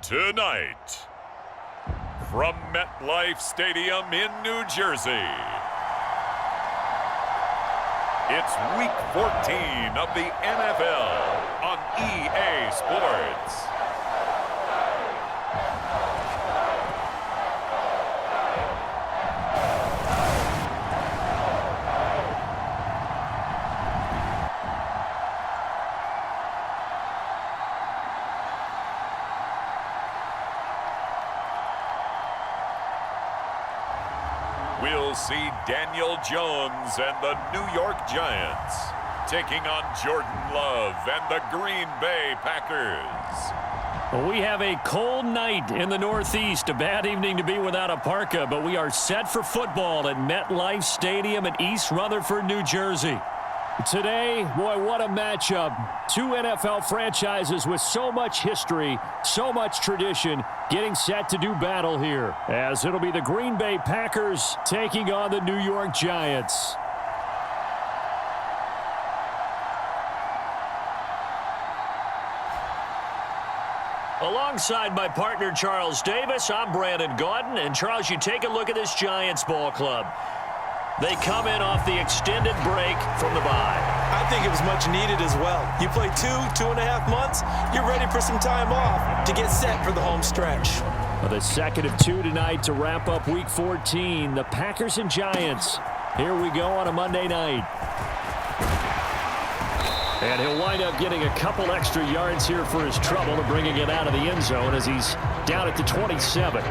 Tonight, from MetLife Stadium in New Jersey, it's Week 14 of the NFL on EA Sports. We'll see Daniel Jones and the New York Giants taking on Jordan Love and the Green Bay Packers. Well, we have a cold night in the Northeast. A bad evening to be without a parka, but we are set for football at MetLife Stadium in East Rutherford, New Jersey. Today, boy, what a matchup. Two NFL franchises with so much history, so much tradition, getting set to do battle here, as it'll be the Green Bay Packers taking on the New York Giants. Alongside my partner, Charles Davis, I'm Brandon Gaudin. And, Charles, you take a look at this Giants ball club. They come in off the extended break from the bye. I think it was much needed as well. You play 2.5 months, you're ready for some time off to get set for the home stretch. Well, the second of two tonight to wrap up Week 14, the Packers and Giants. Here we go on a Monday night. And he'll wind up getting a couple extra yards here for his trouble to bringing it out of the end zone as he's down at the 27.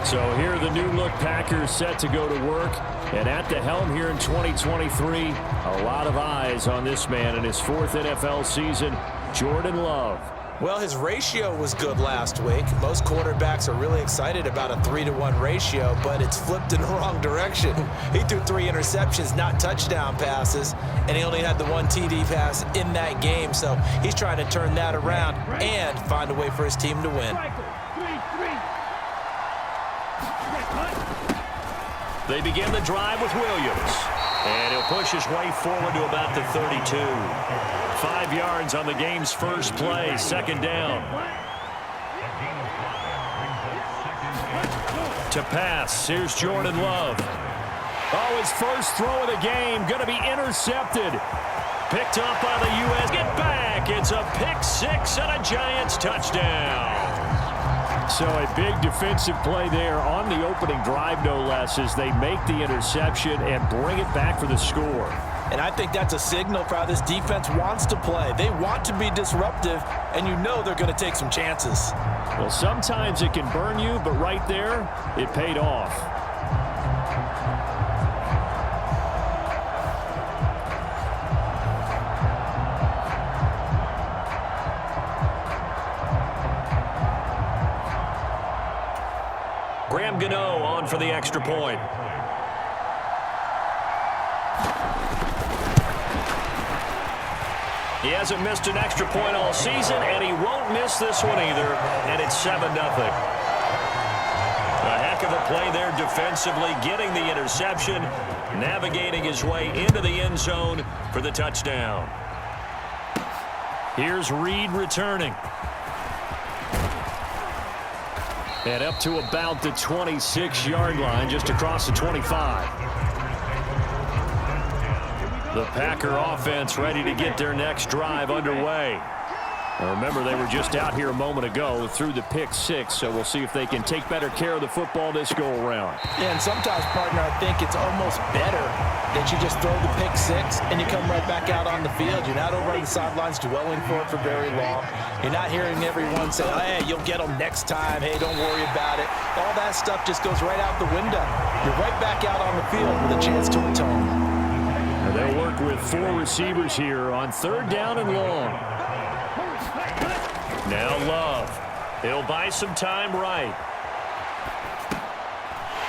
So here the new-look Packers set to go to work. And at the helm here in 2023, a lot of eyes on this man in his fourth NFL season, Jordan Love. Well, his ratio was good last week. Most quarterbacks are really excited about a 3-to-1 ratio, but it's flipped in the wrong direction. He threw 3 interceptions, not touchdown passes, and he only had the 1 TD pass in that game. So he's trying to turn that around and find a way for his team to win. They begin the drive with Williams. And he'll push his way forward to about the 32. 5 yards on the game's first play, second down. To pass, here's Jordan Love. Oh, his first throw of the game, going to be intercepted. Picked up by the U.S. Get back. It's a pick six and a Giants touchdown. So a big defensive play there on the opening drive, no less, as they make the interception and bring it back for the score. And I think that's a signal for how this defense wants to play. They want to be disruptive, and you know they're going to take some chances. Well, sometimes it can burn you, but right there, it paid off. Graham Gano on for the extra point. He hasn't missed an extra point all season, and he won't miss this one either, and it's 7-0. A heck of a play there defensively, getting the interception, navigating his way into the end zone for the touchdown. Here's Reed returning. And up to about the 26-yard line, just across the 25. The Packer offense ready to get their next drive underway. Now remember, they were just out here a moment ago through the pick six, so we'll see if they can take better care of the football this go-around. Yeah, and sometimes, partner, I think it's almost better that you just throw the pick six and you come right back out on the field. You're not over on the sidelines dwelling for it for very long. You're not hearing everyone say, oh, hey, you'll get them next time. Hey, don't worry about it. All that stuff just goes right out the window. You're right back out on the field with a chance to atone. They'll work with 4 receivers here on 3rd down and long. Now Love. He'll buy some time right.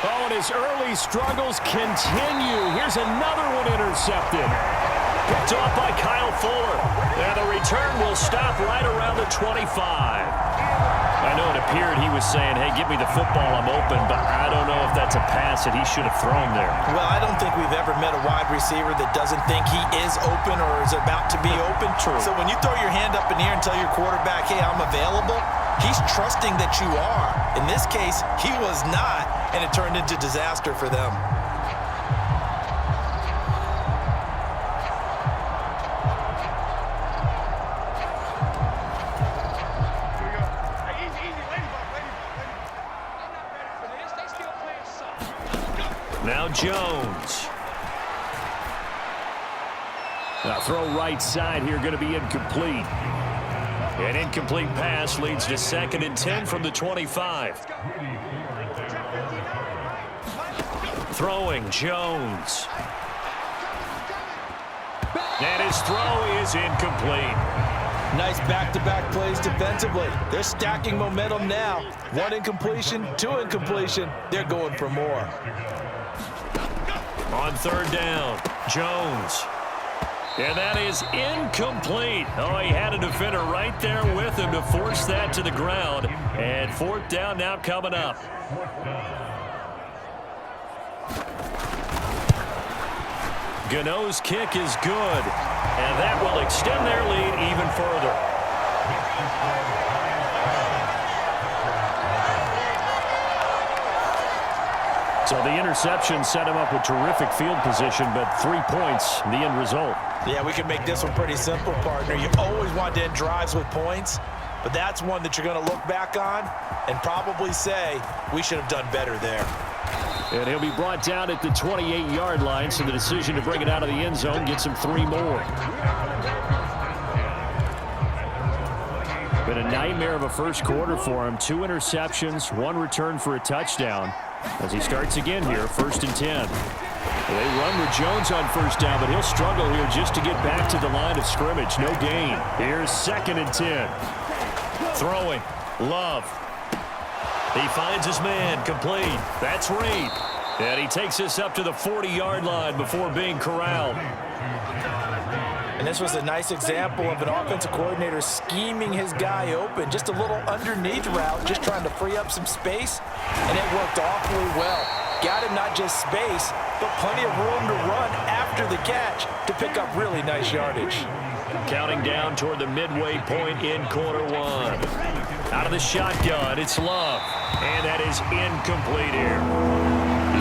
Oh, and his early struggles continue. Here's another one intercepted. Picked off by Kyle Fuller. And the return will stop right around the 25. A I know it appeared he was saying, hey, give me the football, I'm open, but I don't know if that's a pass that he should have thrown there. Well, I don't think we've ever met a wide receiver that doesn't think he is open or is about to be open. True. So when you throw your hand up in the air and tell your quarterback, hey, I'm available, he's trusting that you are. In this case, he was not, and it turned into disaster for them. Now Jones. Now throw right side here, going to be incomplete. An incomplete pass leads to 2nd and 10 from the 25. Throwing Jones. And his throw is incomplete. Nice back-to-back plays defensively. They're stacking momentum now. 1 incompletion, 2 incompletion. They're going for more. On 3rd down, Jones. And that is incomplete. Oh, he had a defender right there with him to force that to the ground. And 4th down now coming up. Gano's kick is good. And that will extend their lead even further. So the interception set him up with terrific field position, but 3 points, the end result. Yeah, we can make this one pretty simple, partner. You always want to end drives with points, but that's one that you're going to look back on and probably say, we should have done better there. And he'll be brought down at the 28-yard line, so the decision to bring it out of the end zone gets him 3 more. Been a nightmare of a first quarter for him. 2 interceptions, 1 return for a touchdown. As he starts again here, 1st and 10. They run with Jones on 1st down, but he'll struggle here just to get back to the line of scrimmage. No gain. Here's 2nd and 10. Throwing. Love. He finds his man. Complete. That's Reed. And he takes this up to the 40-yard line before being corralled. And this was a nice example of an offensive coordinator scheming his guy open. Just a little underneath route, just trying to free up some space, and it worked awfully well. Got him not just space, but plenty of room to run after the catch to pick up really nice yardage. Counting down toward the midway point in quarter 1. Out of the shotgun, it's Love. And that is incomplete here.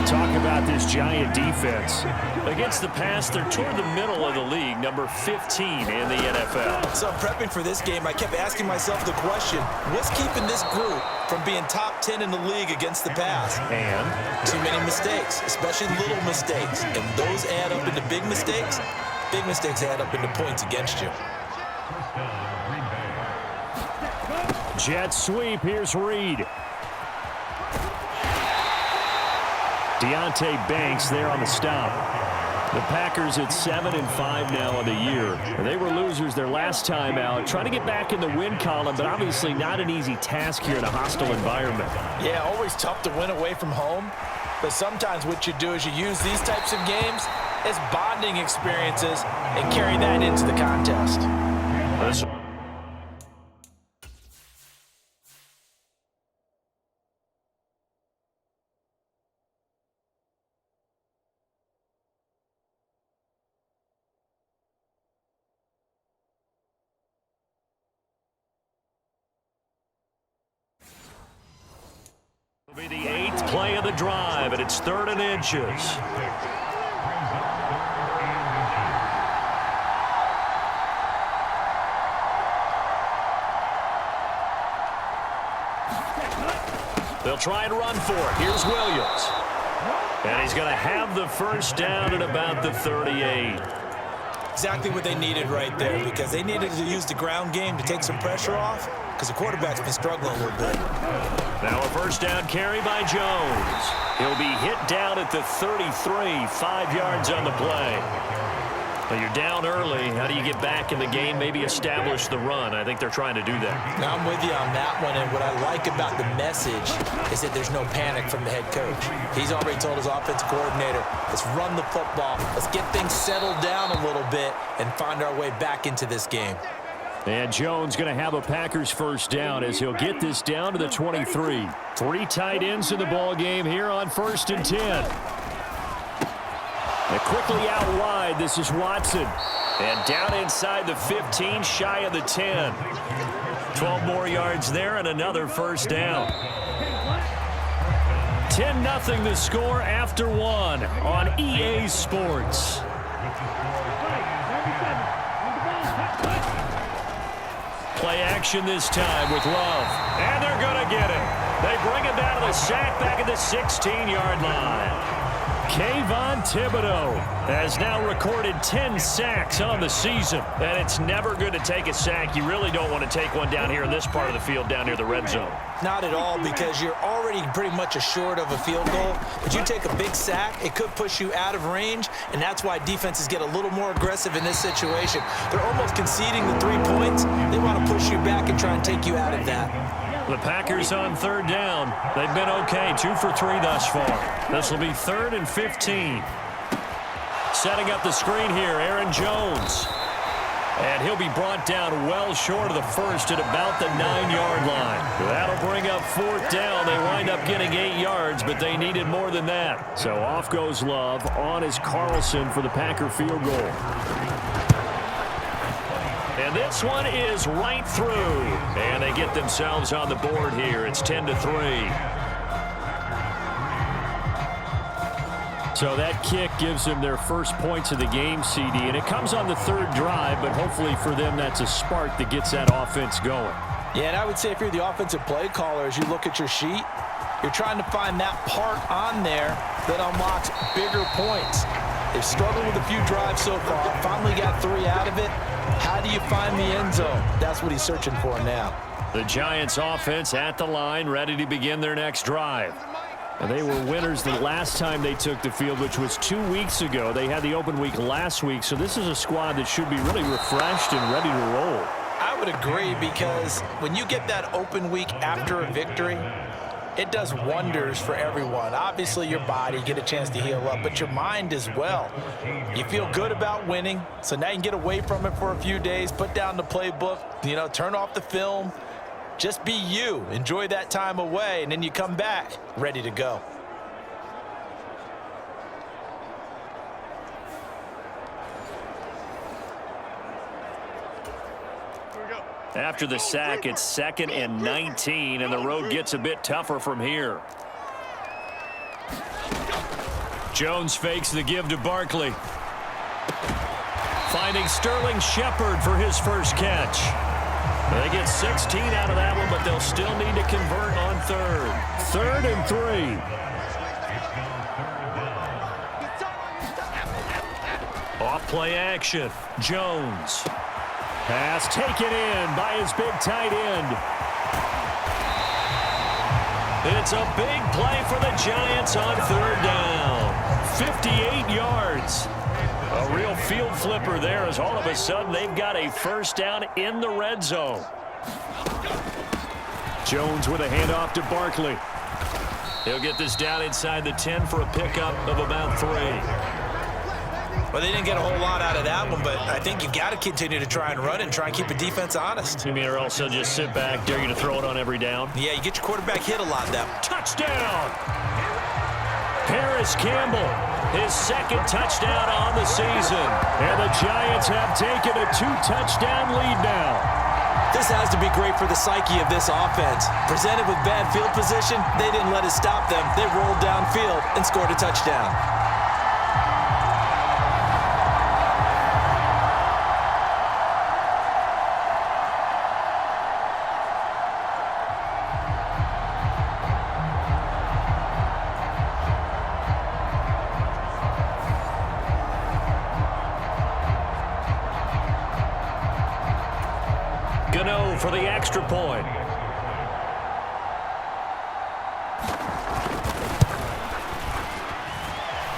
Talk about this Giant defense. Against the pass, they're toward the middle of the league, number 15 in the NFL. So prepping for this game, I kept asking myself the question, what's keeping this group from being top 10 in the league against the pass? And? Too many mistakes, especially little mistakes. And those add up into big mistakes. Big mistakes add up into points against you. Jet sweep, here's Reed. Deontay Banks there on the stop. The Packers at 7-5 now in the year. They were losers their last time out. Trying to get back in the win column, but obviously not an easy task here in a hostile environment. Yeah, always tough to win away from home. But sometimes what you do is you use these types of games as bonding experiences and carry that into the contest. It'll be the 8th play of the drive, and it's 3rd and inches. They'll try and run for it. Here's Williams. And he's going to have the 1st down at about the 38. Exactly what they needed right there, because they needed to use the ground game to take some pressure off, because the quarterback's been struggling a little bit. Now a 1st down carry by Jones. He'll be hit down at the 33, 5 yards on the play. Now you're down early. How do you get back in the game, maybe establish the run? I think they're trying to do that. Now I'm with you on that one, and what I like about the message is that there's no panic from the head coach. He's already told his offensive coordinator, let's run the football, let's get things settled down a little bit and find our way back into this game. And Jones going to have a Packers first down as he'll get this down to the 23. 3 tight ends in the ball game here on 1st and 10. And quickly out wide, this is Watson. And down inside the 15, shy of the 10. 12 more yards there and another first down. 10-0 the score after 1 on EA Sports. Play action this time with Love. And they're going to get it. They bring him down to the sack back at the 16-yard line. Kayvon Thibodeau has now recorded 10 sacks on the season. And it's never good to take a sack. You really don't want to take one down here in this part of the field down near the red zone. Not at all, because you're already pretty much assured of a field goal. But you take a big sack, it could push you out of range, and that's why defenses get a little more aggressive in this situation. They're almost conceding the 3 points. They want to push you back and try and take you out of that. The Packers on 3rd down. They've been okay, 2 for 3 thus far. This will be 3rd and 15. Setting up the screen here, Aaron Jones. And he'll be brought down well short of the first at about the 9-yard line. That'll bring up 4th down. They wind up getting 8 yards, but they needed more than that. So off goes Love. On is Carlson for the Packer field goal. And this one is right through. And they get themselves on the board here. It's 10-3. So that kick gives them their first points of the game, CD. And it comes on the 3rd drive, but hopefully for them that's a spark that gets that offense going. Yeah, and I would say if you're the offensive play caller, as you look at your sheet, you're trying to find that part on there that unlocks bigger points. They've struggled with a few drives so far. Finally got 3 out of it. How do you find the end zone? That's what he's searching for now. The Giants offense at the line, ready to begin their next drive. And they were winners the last time they took the field, which was 2 weeks ago. They had the open week last week, so this is a squad that should be really refreshed and ready to roll. I would agree, because when you get that open week after a victory, it does wonders for everyone. Obviously, your body, get a chance to heal up, but your mind as well. You feel good about winning, so now you can get away from it for a few days, put down the playbook, turn off the film. Just be you. Enjoy that time away, and then you come back ready to go. After the sack, it's 2nd and 19, and the road gets a bit tougher from here. Jones fakes the give to Barkley. Finding Sterling Shepard for his first catch. They get 16 out of that one, but they'll still need to convert on 3rd. 3rd and 3. Off play action. Jones. Pass taken in by his big tight end. It's a big play for the Giants on 3rd down. 58 yards. A real field flipper there, as all of a sudden they've got a first down in the red zone. Jones with a handoff to Barkley. He'll get this down inside the 10 for a pickup of about 3. Well, they didn't get a whole lot out of that one, but I think you've got to continue to try and run and try and keep the defense honest. You mean, or else they'll just sit back, dare you to throw it on every down? Yeah, you get your quarterback hit a lot that. Touchdown! Paris Campbell, his 2nd touchdown on the season. And the Giants have taken a 2-touchdown lead now. This has to be great for the psyche of this offense. Presented with bad field position, they didn't let it stop them. They rolled downfield and scored a touchdown. Gano for the extra point.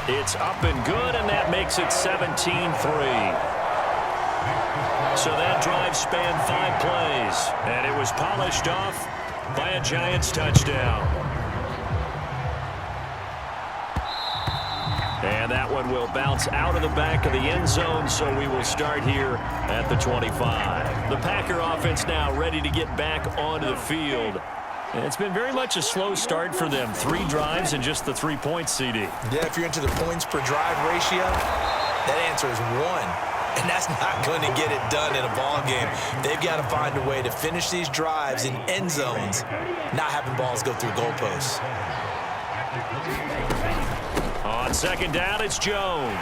It's up and good, and that makes it 17-3. So that drive spanned 5 plays, and it was polished off by a Giants touchdown. And And that one will bounce out of the back of the end zone, so we will start here at the 25. The Packer offense now ready to get back onto the field. And it's been very much a slow start for them. 3 drives and just the 3 points, CD. Yeah, if you're into the points per drive ratio, that answer is 1. And that's not going to get it done in a ball game. They've got to find a way to finish these drives in end zones, not having balls go through goalposts. On second down, it's Jones.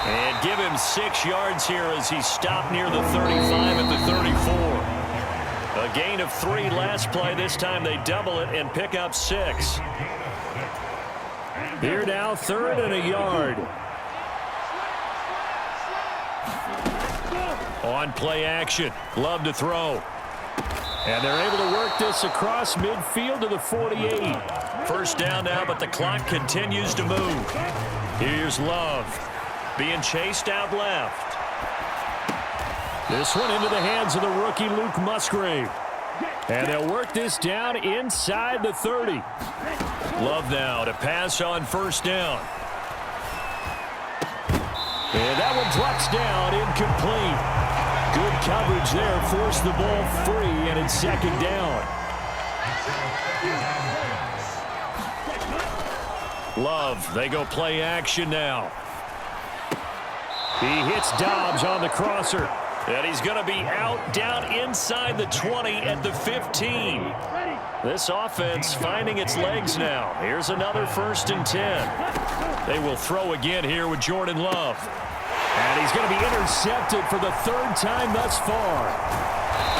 And give him 6 yards here as he stopped near the 35 at the 34. A gain of 3 last play. This time they double it and pick up 6. Here now, 3rd and a yard. On play action. Love to throw. And they're able to work this across midfield to the 48. First down now, but the clock continues to move. Here's Love. Being chased out left. This one into the hands of the rookie Luke Musgrave. And they'll work this down inside the 30. Love now to pass on first down. And that one drops down, incomplete. Good coverage there, forced the ball free, and it's second down. Love, they go play action now. He hits Dobbs on the crosser. And he's going to be out down inside the 20 at the 15. This offense finding its legs now. Here's another 1st and 10. They will throw again here with Jordan Love. And he's going to be intercepted for the 3rd time thus far.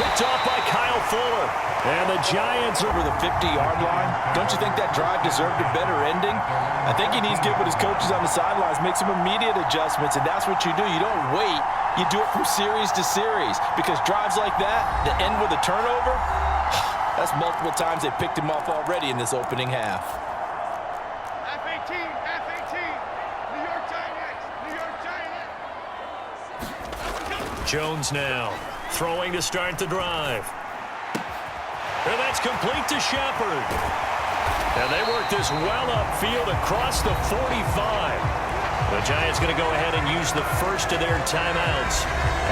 Picked off by Kyle Fuller. And the Giants over the 50-yard line. Don't you think that drive deserved a better ending? I think he needs to get with his coaches on the sidelines, make some immediate adjustments, and that's what you do. You don't wait. You do it from series to series, because drives like that end with a turnover, that's multiple times they picked him off already in this opening half. F-18, New York Giants. Jones now throwing to start the drive. And that's complete to Shepard. And they work this well upfield across the 45. The Giants going to go ahead and use the first of their timeouts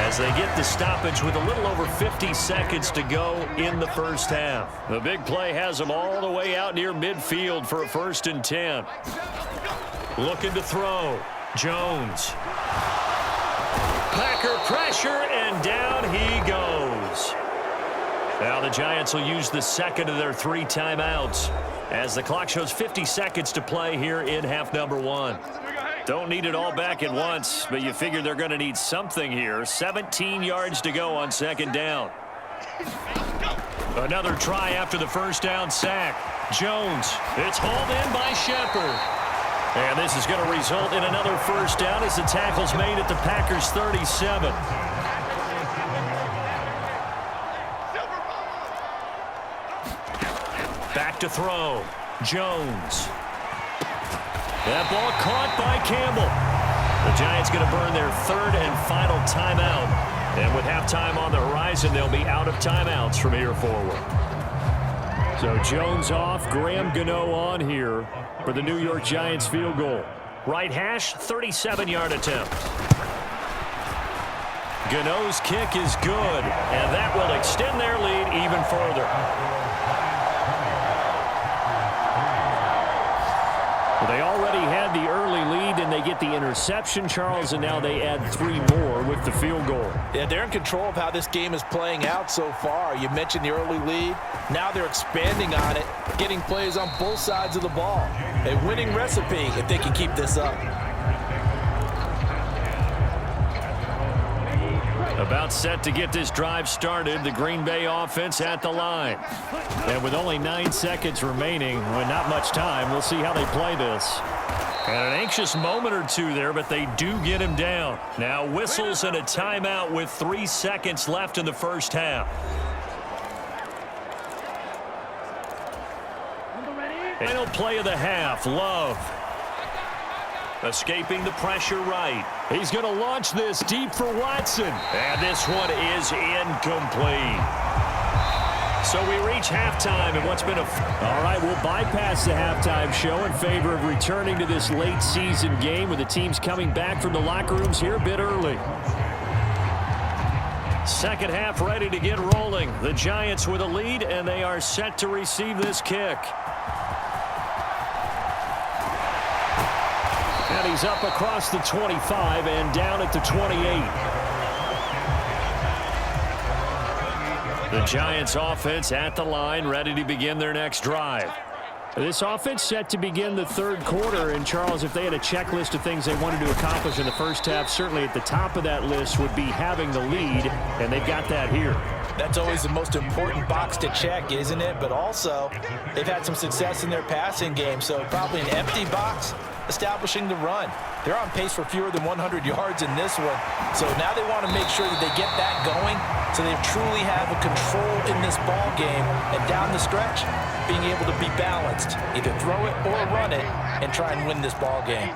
as they get the stoppage with a little over 50 seconds to go in the first half. The big play has them all the way out near midfield for a 1st and 10. Looking to throw. Jones. Packer pressure, and down he goes. Now the Giants will use the second of their 3 timeouts as the clock shows 50 seconds to play here in half number 1. Don't need it all back at once, but you figure they're going to need something here. 17 yards to go on second down. Another try after the first down sack. Jones, it's hauled in by Shepard. And this is going to result in another first down as the tackle's made at the Packers' 37. Back to throw. Jones. That ball caught by Campbell. The Giants going to burn their 3rd and final timeout. And with halftime on the horizon, they'll be out of timeouts from here forward. So Jones off, Graham Gano on here for the New York Giants field goal. Right hash, 37-yard attempt. Gano's kick is good, and that will extend their lead even further. Well, they already had the early lead, and they get the interception, Charles, and now they add 3 more with the field goal. Yeah, they're in control of how this game is playing out so far. You mentioned the early lead. Now they're expanding on it, getting plays on both sides of the ball. A winning recipe if they can keep this up. About set to get this drive started, the Green Bay offense at the line. And with only 9 seconds remaining, with not much time, we'll see how they play this. And an anxious moment or two there, but they do get him down. Now whistles and a timeout with 3 seconds left in the first half. Final play of the half, Love. Escaping the pressure right. He's going to launch this deep for Watson. And this one is incomplete. So we reach halftime in what's been a... All right, we'll bypass the halftime show in favor of returning to this late season game with the teams coming back from the locker rooms here a bit early. Second half ready to get rolling. The Giants with a lead, and they are set to receive this kick. And he's up across the 25 and down at the 28. The Giants offense at the line, ready to begin their next drive. This offense set to begin the third quarter. And, Charles, if they had a checklist of things they wanted to accomplish in the first half, certainly at the top of that list would be having the lead, and they've got that here. That's always the most important box to check, isn't it? But also, they've had some success in their passing game, so probably an empty box establishing the run. They're on pace for fewer than 100 yards in this one. So now they want to make sure that they get that going so they truly have a control in this ball game. And down the stretch, being able to be balanced, either throw it or run it, and try and win this ball game.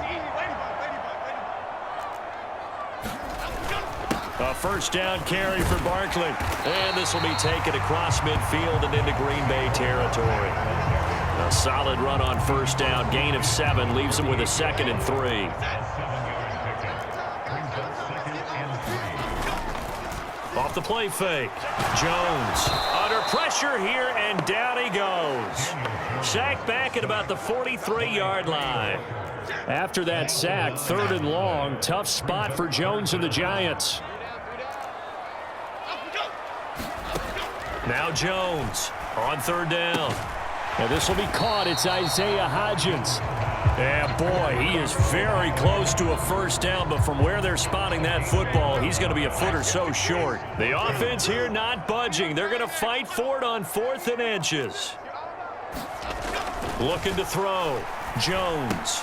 A first down carry for Barkley. And this will be taken across midfield and into Green Bay territory. A solid run on first down. Gain of 7 leaves them with a 2nd and 3. Off the play fake. Jones under pressure here, and down he goes. Sacked back at about the 43-yard line. After that sack, 3rd and long. Tough spot for Jones and the Giants. Now Jones on 3rd down. And this will be caught. It's Isaiah Hodgins. And boy, he is very close to a first down, but from where they're spotting that football, he's going to be a foot or so short. The offense here not budging. They're going to fight for it on 4th and inches. Looking to throw. Jones.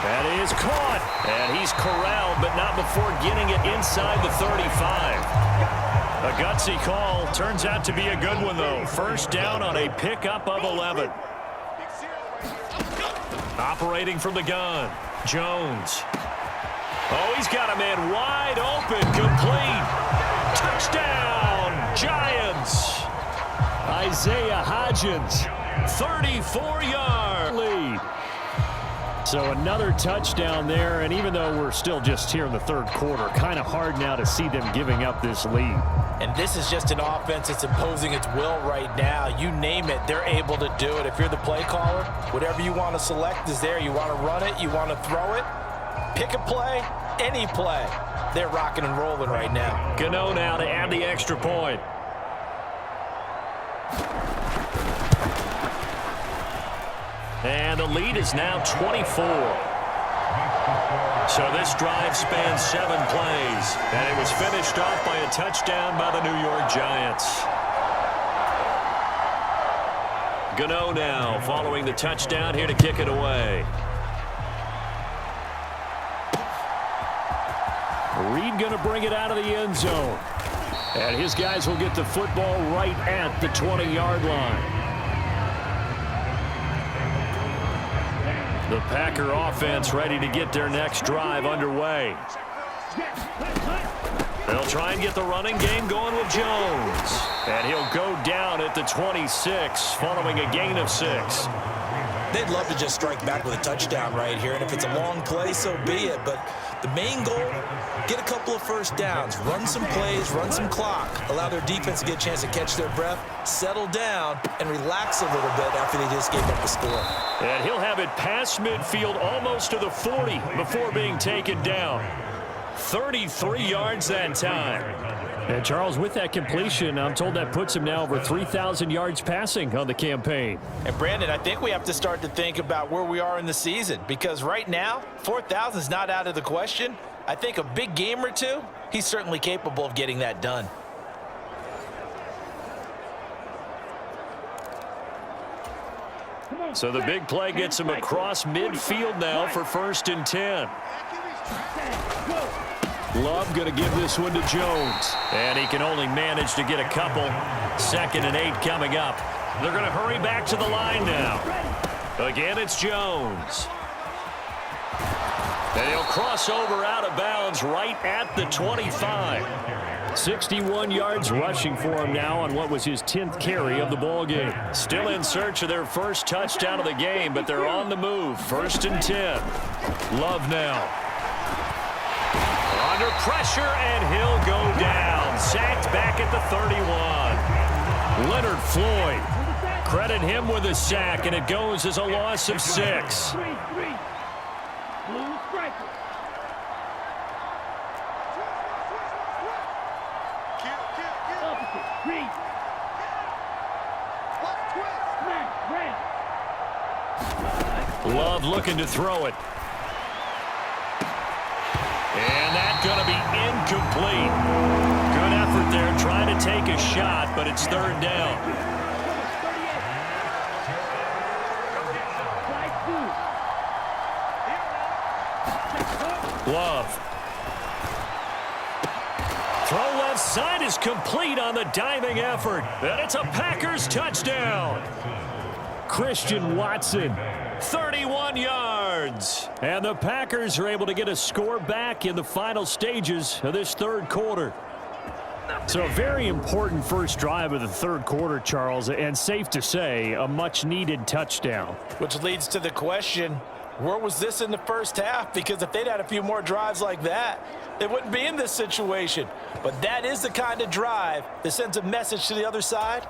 That is caught. And he's corralled, but not before getting it inside the 35. A gutsy call. Turns out to be a good one, though. First down on a pickup of 11. Operating from the gun. Jones. Oh, he's got a man wide open. Complete. Touchdown, Giants. Isaiah Hodgins, 34-yard lead. So another touchdown there, and even though we're still just here in the third quarter, kind of hard now to see them giving up this lead. And this is just an offense that's imposing its will right now. You name it, they're able to do it. If you're the play caller, whatever you want to select is there. You want to run it, you want to throw it, pick a play, any play. They're rocking and rolling right now. Gano now to add the extra point. And the lead is now 24. So this drive spans 7 plays, and it was finished off by a touchdown by the New York Giants. Gano now following the touchdown here to kick it away. Reed going to bring it out of the end zone. And his guys will get the football right at the 20-yard line. The Packer offense ready to get their next drive underway. They'll try and get the running game going with Jones. And he'll go down at the 26 following a gain of 6. They'd love to just strike back with a touchdown right here, and if it's a long play, so be it. But the main goal, get a couple of first downs, run some plays, run some clock, allow their defense to get a chance to catch their breath, settle down, and relax a little bit after they just gave up the score. And he'll have it past midfield almost to the 40 before being taken down. 33 yards that time. And Charles, with that completion, I'm told that puts him now over 3,000 yards passing on the campaign. And Brandon, I think we have to start to think about where we are in the season, because right now, 4,000 is not out of the question. I think a big game or two, he's certainly capable of getting that done. So the big play gets him across midfield now for 1st and 10. Love going to give this one to Jones. And he can only manage to get a couple. 2nd and 8 coming up. They're going to hurry back to the line now. Again, it's Jones. And he'll cross over out of bounds right at the 25. 61 yards rushing for him now on what was his 10th carry of the ball game. Still in search of their first touchdown of the game, but they're on the move. 1st and 10. Love now. Under pressure, and he'll go down. Sacked back at the 31. Leonard Floyd. Credit him with a sack, and it goes as a loss of 6. Love looking to throw it. And that's going to be incomplete. Good effort there trying to take a shot, but it's 3rd down. Love. Throw left side is complete on the diving effort. And it's a Packers touchdown. Christian Watson, 31 yards. And the Packers are able to get a score back in the final stages of this 3rd quarter. So a very important first drive of the 3rd quarter, Charles, and safe to say, a much-needed touchdown. Which leads to the question, where was this in the first half? Because if they'd had a few more drives like that, they wouldn't be in this situation. But that is the kind of drive that sends a message to the other side.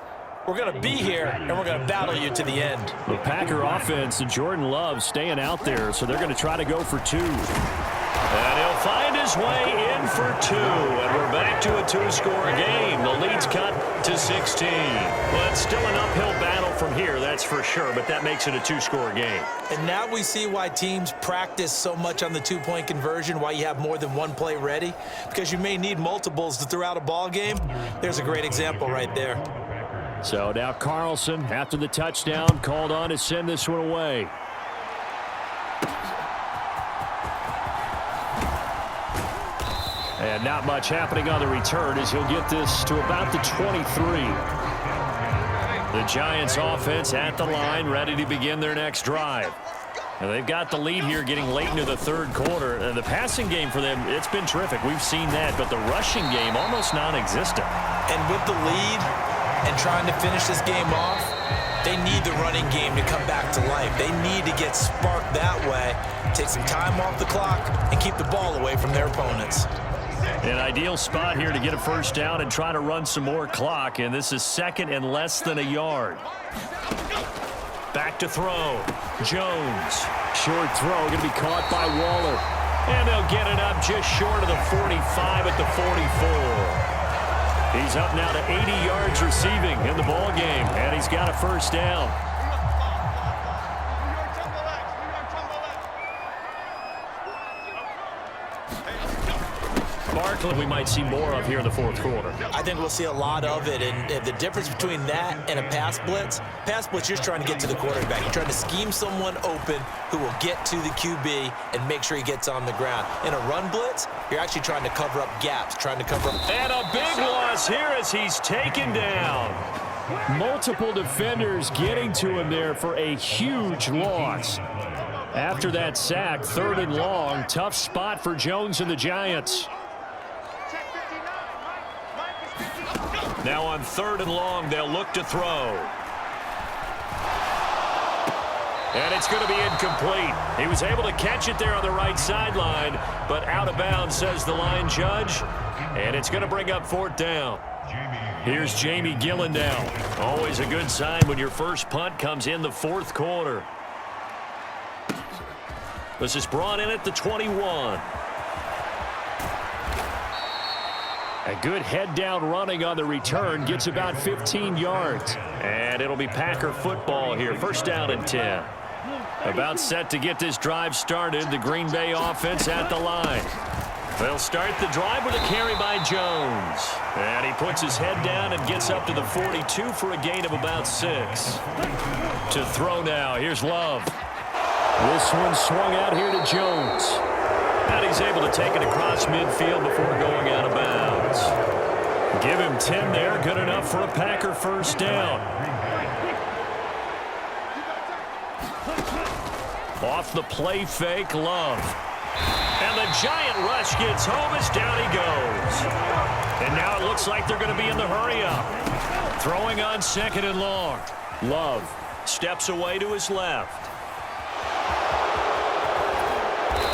We're going to be here, and we're going to battle you to the end. The Packer offense and Jordan Love staying out there, so they're going to try to go for 2. And he'll find his way in for 2. And we're back to a 2-score game. The lead's cut to 16. Well, it's still an uphill battle from here, that's for sure, but that makes it a 2-score game. And now we see why teams practice so much on the 2-point conversion, why you have more than one play ready, because you may need multiples to throw out a ball game. There's a great example right there. So now Carlson, after the touchdown, called on to send this one away. And not much happening on the return as he'll get this to about the 23. The Giants offense at the line, ready to begin their next drive. And they've got the lead here getting late into the 3rd quarter. And the passing game for them, it's been terrific. We've seen that, but the rushing game almost non-existent. And with the lead and trying to finish this game off, they need the running game to come back to life. They need to get sparked that way, take some time off the clock, and keep the ball away from their opponents. An ideal spot here to get a first down and try to run some more clock, and this is 2nd and less than a yard. Back to throw. Jones. Short throw going to be caught by Waller. And they'll get it up just short of the 45 at the 44. He's up now to 80 yards receiving in the ball game, and he's got a first down. Barkley we might see more of here in the 4th quarter. I think we'll see a lot of it, and the difference between that and a pass blitz, you're just trying to get to the quarterback. You're trying to scheme someone open who will get to the QB and make sure he gets on the ground. In a run blitz, you're actually trying to cover up gaps, trying to cover up. And a big loss here as he's taken down. Multiple defenders getting to him there for a huge loss. After that sack, 3rd and long, tough spot for Jones and the Giants. Now on 3rd and long, they'll look to throw. And it's going to be incomplete. He was able to catch it there on the right sideline, but out of bounds, says the line judge. And it's going to bring up 4th down. Here's Jamie Gillen now. Always a good sign when your first punt comes in the 4th quarter. This is brought in at the 21. A good head-down running on the return gets about 15 yards. And it'll be Packer football here. First down and 10. About set to get this drive started. The Green Bay offense at the line. They'll start the drive with a carry by Jones. And he puts his head down and gets up to the 42 for a gain of about 6. To throw now. Here's Love. This one swung out here to Jones. And he's able to take it across midfield before going out of bounds. Give him 10 there. Good enough for a Packer first down. Off the play fake, Love. And the giant rush gets home as down he goes. And now it looks like they're going to be in the hurry-up. Throwing on 2nd and long. Love steps away to his left.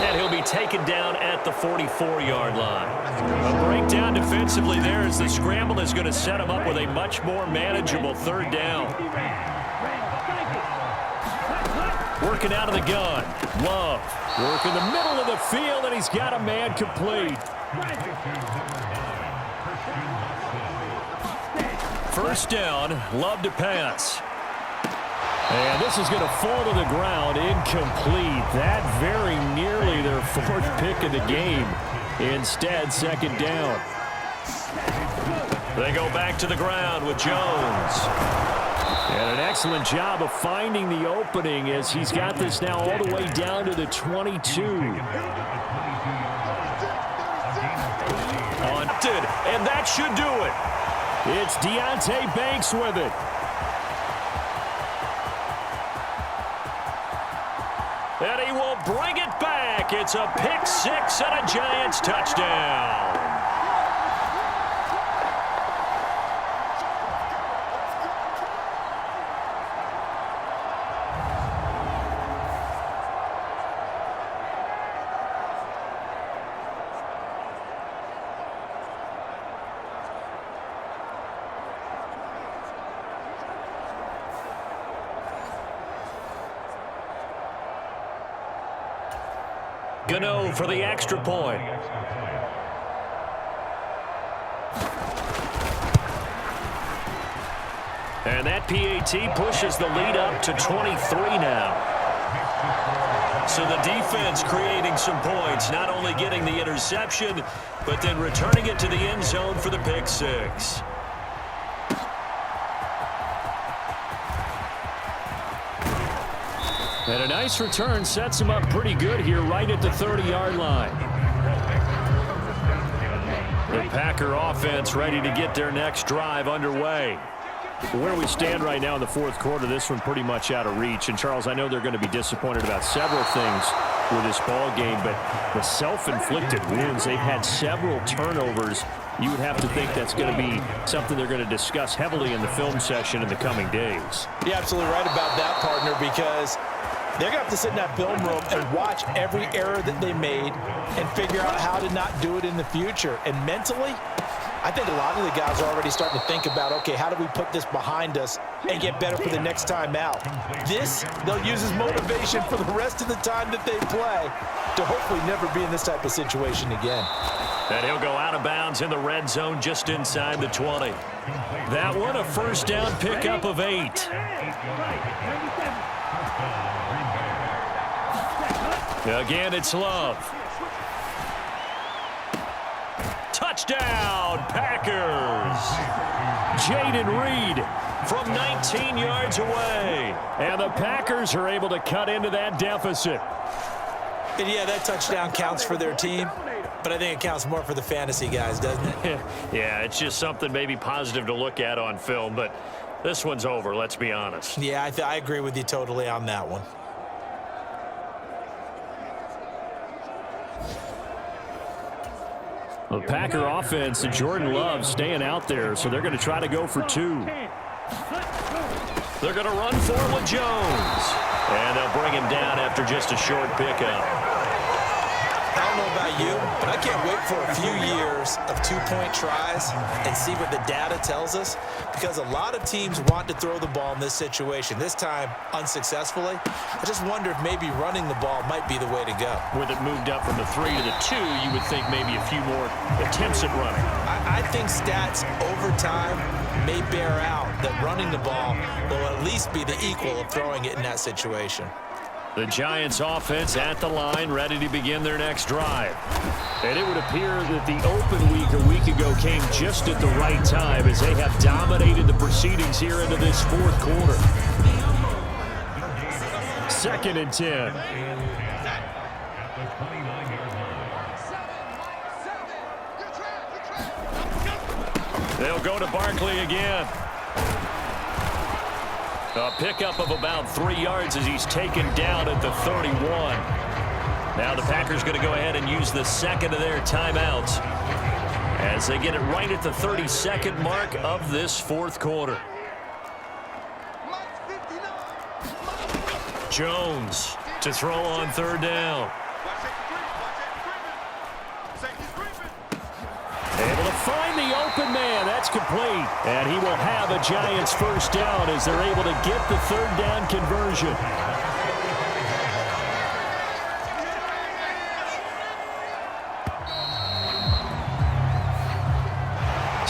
And he'll be taken down at the 44-yard line. A breakdown defensively there as the scramble is going to set him up with a much more manageable 3rd down. Working out of the gun. Love. Working the middle of the field, and he's got a man complete. 1st down. Love to pass. And this is going to fall to the ground, incomplete. That very nearly their 4th pick of the game. Instead, 2nd down. They go back to the ground with Jones. And an excellent job of finding the opening as he's got this now all the way down to the 22. Hunted, and that should do it. It's Deonte Banks with it. And he will bring it back. It's a pick 6 and a Giants touchdown. Gano for the extra point. And that PAT pushes the lead up to 23 now. So the defense creating some points, not only getting the interception, but then returning it to the end zone for the pick 6. And a nice return sets him up pretty good here right at the 30-yard line. The Packer offense ready to get their next drive underway. Where we stand right now in the 4th quarter, this one pretty much out of reach. And, Charles, I know they're going to be disappointed about several things with this ball game, but the self-inflicted wounds, they've had several turnovers. You would have to think that's going to be something they're going to discuss heavily in the film session in the coming days. You're absolutely right about that, partner, because they're going to have to sit in that film room and watch every error that they made and figure out how to not do it in the future. And mentally, I think a lot of the guys are already starting to think about, okay, how do we put this behind us and get better for the next time out? This, they'll use as motivation for the rest of the time that they play to hopefully never be in this type of situation again. And he'll go out of bounds in the red zone just inside the 20. That one a 1st down pickup of 8. Again, it's Love. Touchdown, Packers. Jaden Reed from 19 yards away. And the Packers are able to cut into that deficit. And yeah, that touchdown counts for their team, but I think it counts more for the fantasy guys, doesn't it? Yeah, it's just something maybe positive to look at on film, but this one's over, let's be honest. Yeah, I agree with you totally on that one. The Packer offense and Jordan Love staying out there, so they're going to try to go for 2. They're going to run for it with Jones. And they'll bring him down after just a short pickup. I don't know about you, but I can't wait for a few years of 2-point tries and see what the data tells us, because a lot of teams want to throw the ball in this situation, this time unsuccessfully. I just wonder if maybe running the ball might be the way to go. With it moved up from the 3 to the 2, you would think maybe a few more attempts at running. I think stats over time may bear out that running the ball will at least be the equal of throwing it in that situation. The Giants offense at the line, ready to begin their next drive. And it would appear that the open week a week ago came just at the right time as they have dominated the proceedings here into this 4th quarter. 2nd and 10. They'll go to Barkley again. A pickup of about 3 yards as he's taken down at the 31. Now the Packers going to go ahead and use the second of their timeouts as they get it right at the 32nd mark of this fourth quarter. Jones to throw on third down. Able to find the open man. That's complete. And he will have a Giants first down as they're able to get the third down conversion.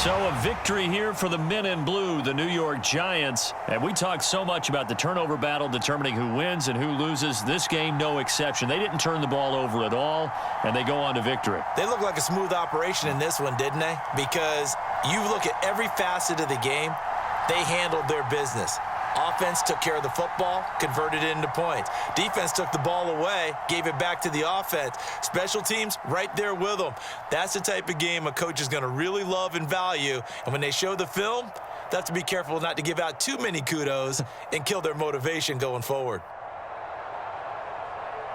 So a victory here for the men in blue, the New York Giants. And we talk so much about the turnover battle determining who wins and who loses. This game, no exception. They didn't turn the ball over at all, and they go on to victory. They look like a smooth operation in this one, didn't they? Because you look at every facet of the game, they handled their business. Offense took care of the football, converted it into points. Defense took the ball away, gave it back to the offense. Special teams, right there with them. That's the type of game a coach is going to really love and value. And when they show the film, they have to be careful not to give out too many kudos and kill their motivation going forward.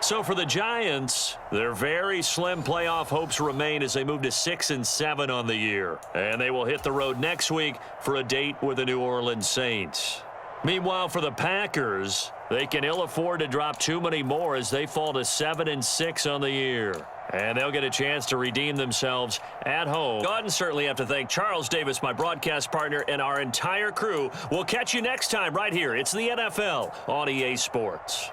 So for the Giants, their very slim playoff hopes remain as they move to 6-7 on the year. And they will hit the road next week for a date with the New Orleans Saints. Meanwhile, for the Packers, they can ill afford to drop too many more as they fall to 7-6 on the year. And they'll get a chance to redeem themselves at home. Go ahead and certainly have to thank Charles Davis, my broadcast partner, and our entire crew. We'll catch you next time right here. It's the NFL on EA Sports.